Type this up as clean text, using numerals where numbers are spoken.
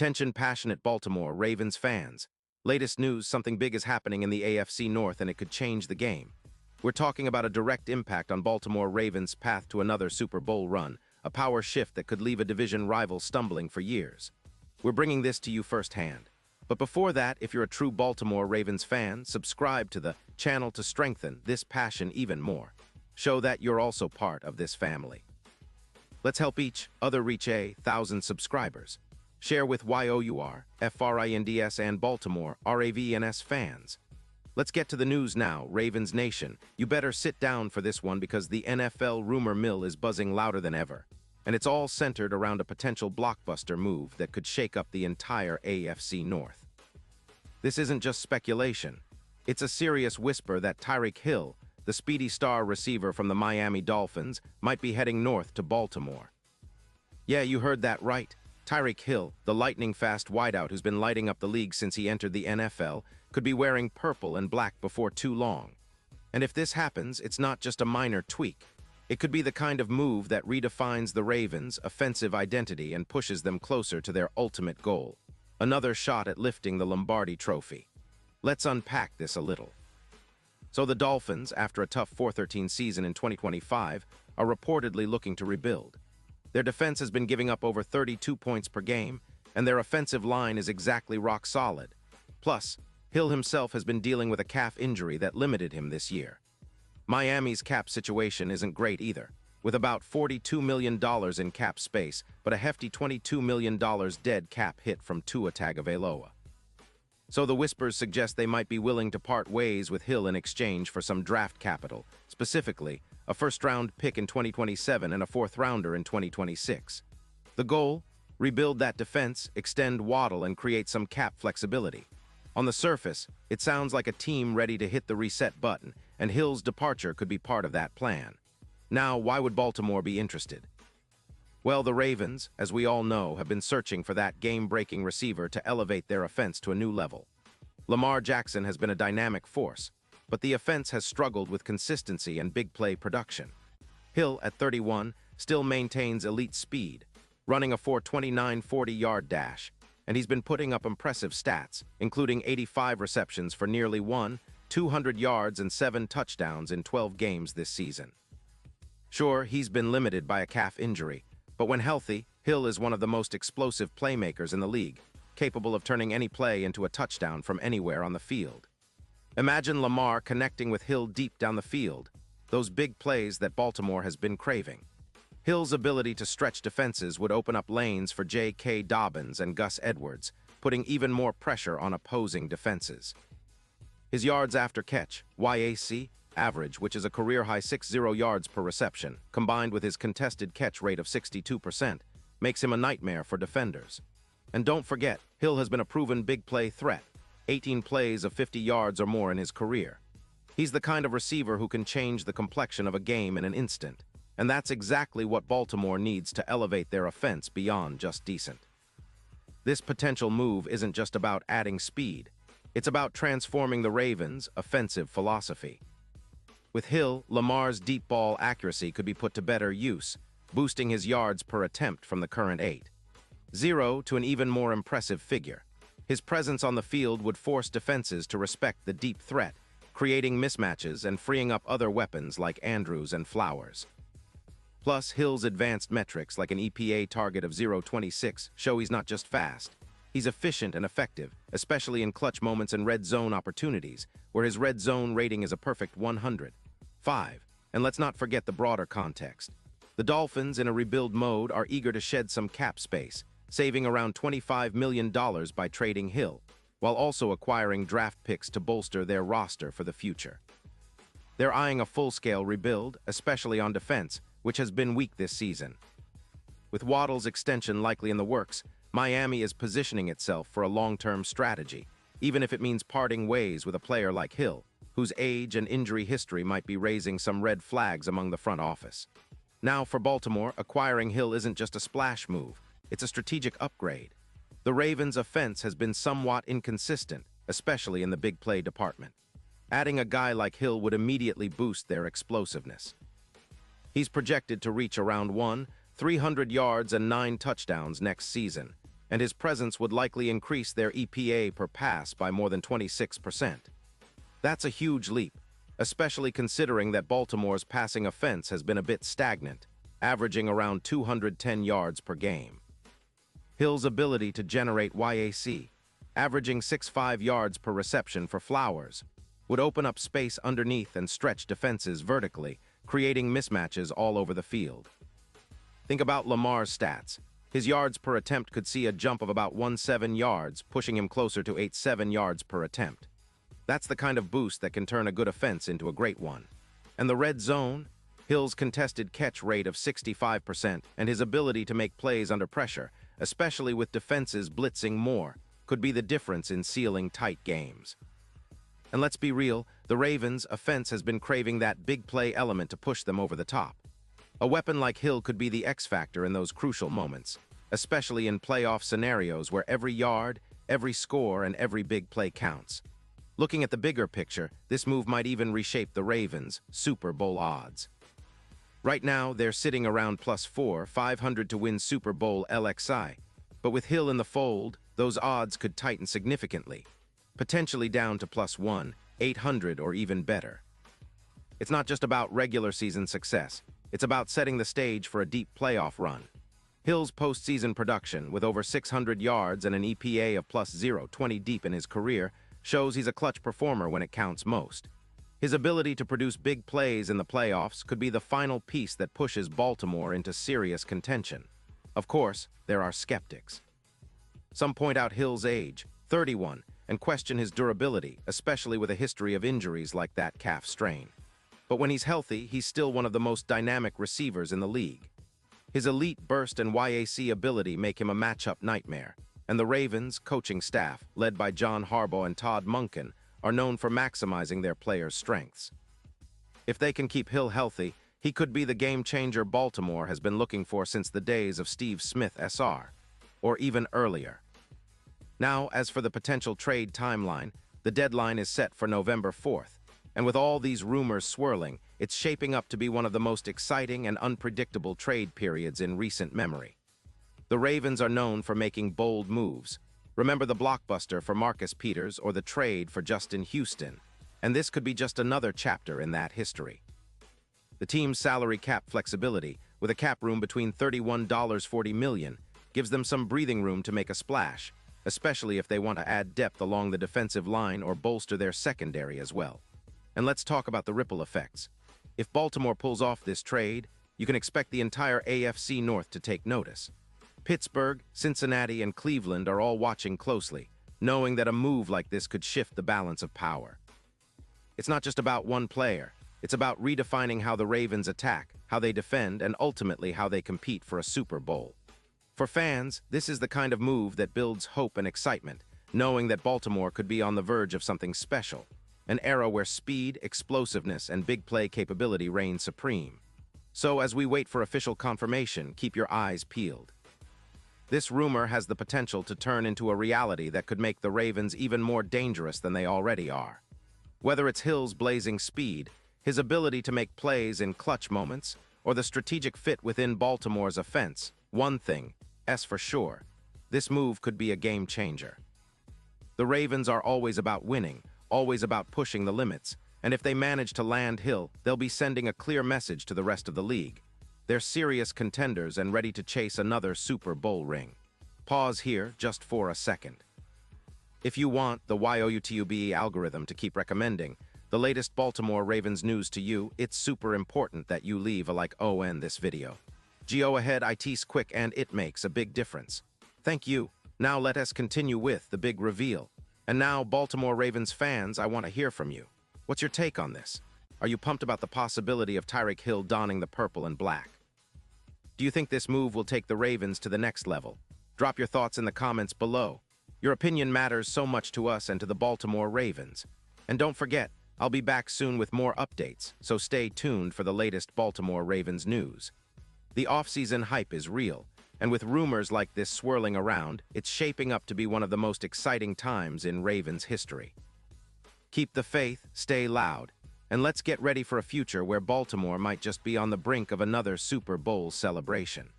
Attention passionate Baltimore Ravens fans. Latest news, something big is happening in the AFC North and it could change the game. We're talking about a direct impact on Baltimore Ravens' path to another Super Bowl run, a power shift that could leave a division rival stumbling for years. We're bringing this to you firsthand. But before that, if you're a true Baltimore Ravens fan, subscribe to the channel to strengthen this passion even more. Show that you're also part of this family. Let's help each other reach 1,000 subscribers. Share with YOUR, FRINDS and Baltimore, RAVENS fans. Let's get to the news now, Ravens Nation. You better sit down for this one because the NFL rumor mill is buzzing louder than ever. And it's all centered around a potential blockbuster move that could shake up the entire AFC North. This isn't just speculation. It's a serious whisper that Tyreek Hill, the speedy star receiver from the Miami Dolphins, might be heading north to Baltimore. Yeah, you heard that right. Tyreek Hill, the lightning-fast wideout who's been lighting up the league since he entered the NFL, could be wearing purple and black before too long. And if this happens, it's not just a minor tweak. It could be the kind of move that redefines the Ravens' offensive identity and pushes them closer to their ultimate goal, another shot at lifting the Lombardi Trophy. Let's unpack this a little. So the Dolphins, after a tough 4-13 season in 2025, are reportedly looking to rebuild. Their defense has been giving up over 32 points per game, and their offensive line is exactly rock solid. Plus, Hill himself has been dealing with a calf injury that limited him this year. Miami's cap situation isn't great either, with about $42 million in cap space, but a hefty $22 million dead cap hit from Tua Tagovailoa. So the whispers suggest they might be willing to part ways with Hill in exchange for some draft capital, specifically a first-round pick in 2027 and a fourth-rounder in 2026. The goal? Rebuild that defense, extend Waddle, and create some cap flexibility. On the surface, it sounds like a team ready to hit the reset button, and Hill's departure could be part of that plan. Now, why would Baltimore be interested? Well, the Ravens, as we all know, have been searching for that game-breaking receiver to elevate their offense to a new level. Lamar Jackson has been a dynamic force, but the offense has struggled with consistency and big play production. Hill, at 31, still maintains elite speed, running a 4.29 40-yard dash, and he's been putting up impressive stats, including 85 receptions for nearly 200 yards and 7 touchdowns in 12 games this season. Sure, he's been limited by a calf injury, but when healthy, Hill is one of the most explosive playmakers in the league, capable of turning any play into a touchdown from anywhere on the field. Imagine Lamar connecting with Hill deep down the field, those big plays that Baltimore has been craving. Hill's ability to stretch defenses would open up lanes for J.K. Dobbins and Gus Edwards, putting even more pressure on opposing defenses. His yards after catch, YAC, average, which is a career-high 60 yards per reception, combined with his contested catch rate of 62%, makes him a nightmare for defenders. And don't forget, Hill has been a proven big play threat, 18 plays of 50 yards or more in his career. He's the kind of receiver who can change the complexion of a game in an instant, and that's exactly what Baltimore needs to elevate their offense beyond just decent. This potential move isn't just about adding speed, it's about transforming the Ravens' offensive philosophy. With Hill, Lamar's deep ball accuracy could be put to better use, boosting his yards per attempt from the current 8.0 to an even more impressive figure. His presence on the field would force defenses to respect the deep threat, creating mismatches and freeing up other weapons like Andrews and Flowers. Plus, Hill's advanced metrics like an EPA target of 0.26 show he's not just fast. He's efficient and effective, especially in clutch moments and red zone opportunities, where his red zone rating is a perfect 105. And let's not forget the broader context. The Dolphins, in a rebuild mode, are eager to shed some cap space, saving around $25 million by trading Hill, while also acquiring draft picks to bolster their roster for the future. They're eyeing a full-scale rebuild, especially on defense, which has been weak this season. With Waddle's extension likely in the works, Miami is positioning itself for a long-term strategy, even if it means parting ways with a player like Hill, whose age and injury history might be raising some red flags among the front office. Now, for Baltimore, acquiring Hill isn't just a splash move. It's a strategic upgrade. The Ravens' offense has been somewhat inconsistent, especially in the big play department. Adding a guy like Hill would immediately boost their explosiveness. He's projected to reach around 300 yards and 9 touchdowns next season, and his presence would likely increase their EPA per pass by more than 26%. That's a huge leap, especially considering that Baltimore's passing offense has been a bit stagnant, averaging around 210 yards per game. Hill's ability to generate YAC, averaging 6.5 yards per reception for Flowers, would open up space underneath and stretch defenses vertically, creating mismatches all over the field. Think about Lamar's stats. His yards per attempt could see a jump of about 1.7 yards, pushing him closer to 8.7 yards per attempt. That's the kind of boost that can turn a good offense into a great one. And the red zone? Hill's contested catch rate of 65% and his ability to make plays under pressure, especially with defenses blitzing more, could be the difference in sealing tight games. And let's be real, the Ravens' offense has been craving that big play element to push them over the top. A weapon like Hill could be the X factor in those crucial moments, especially in playoff scenarios where every yard, every score, and every big play counts. Looking at the bigger picture, this move might even reshape the Ravens' Super Bowl odds. Right now, they're sitting around +4, 500 to win Super Bowl LXI, but with Hill in the fold, those odds could tighten significantly, potentially down to +1, 800 or even better. It's not just about regular season success, it's about setting the stage for a deep playoff run. Hill's postseason production, with over 600 yards and an EPA of +0.20 deep in his career, shows he's a clutch performer when it counts most. His ability to produce big plays in the playoffs could be the final piece that pushes Baltimore into serious contention. Of course, there are skeptics. Some point out Hill's age, 31, and question his durability, especially with a history of injuries like that calf strain. But when he's healthy, he's still one of the most dynamic receivers in the league. His elite burst and YAC ability make him a matchup nightmare, and the Ravens' coaching staff, led by John Harbaugh and Todd Monken, are known for maximizing their players' strengths. If they can keep Hill healthy, he could be the game-changer Baltimore has been looking for since the days of Steve Smith SR, or even earlier. Now, as for the potential trade timeline, the deadline is set for November 4th, and with all these rumors swirling, it's shaping up to be one of the most exciting and unpredictable trade periods in recent memory. The Ravens are known for making bold moves. Remember the blockbuster for Marcus Peters or the trade for Justin Houston, and this could be just another chapter in that history. The team's salary cap flexibility, with a cap room between $31.40 million, gives them some breathing room to make a splash, especially if they want to add depth along the defensive line or bolster their secondary as well. And let's talk about the ripple effects. If Baltimore pulls off this trade, you can expect the entire AFC North to take notice. Pittsburgh, Cincinnati, and Cleveland are all watching closely, knowing that a move like this could shift the balance of power. It's not just about one player. It's about redefining how the Ravens attack, how they defend, and ultimately how they compete for a Super Bowl. For fans, this is the kind of move that builds hope and excitement, knowing that Baltimore could be on the verge of something special, an era where speed, explosiveness, and big play capability reign supreme. So as we wait for official confirmation, keep your eyes peeled. This rumor has the potential to turn into a reality that could make the Ravens even more dangerous than they already are. Whether it's Hill's blazing speed, his ability to make plays in clutch moments, or the strategic fit within Baltimore's offense, one thing, for sure, this move could be a game changer. The Ravens are always about winning, always about pushing the limits, and if they manage to land Hill, they'll be sending a clear message to the rest of the league. They're serious contenders and ready to chase another Super Bowl ring. Pause here just for a second. If you want the YouTube algorithm to keep recommending the latest Baltimore Ravens news to you, it's super important that you leave a like on this video. Go ahead, it's quick and it makes a big difference. Thank you. Now let us continue with the big reveal. And now, Baltimore Ravens fans, I want to hear from you. What's your take on this? Are you pumped about the possibility of Tyreek Hill donning the purple and black? Do you think this move will take the Ravens to the next level? Drop your thoughts in the comments below. Your opinion matters so much to us and to the Baltimore Ravens. And don't forget, I'll be back soon with more updates, so stay tuned for the latest Baltimore Ravens news. The off-season hype is real, and with rumors like this swirling around, it's shaping up to be one of the most exciting times in Ravens history. Keep the faith, stay loud, and let's get ready for a future where Baltimore might just be on the brink of another Super Bowl celebration.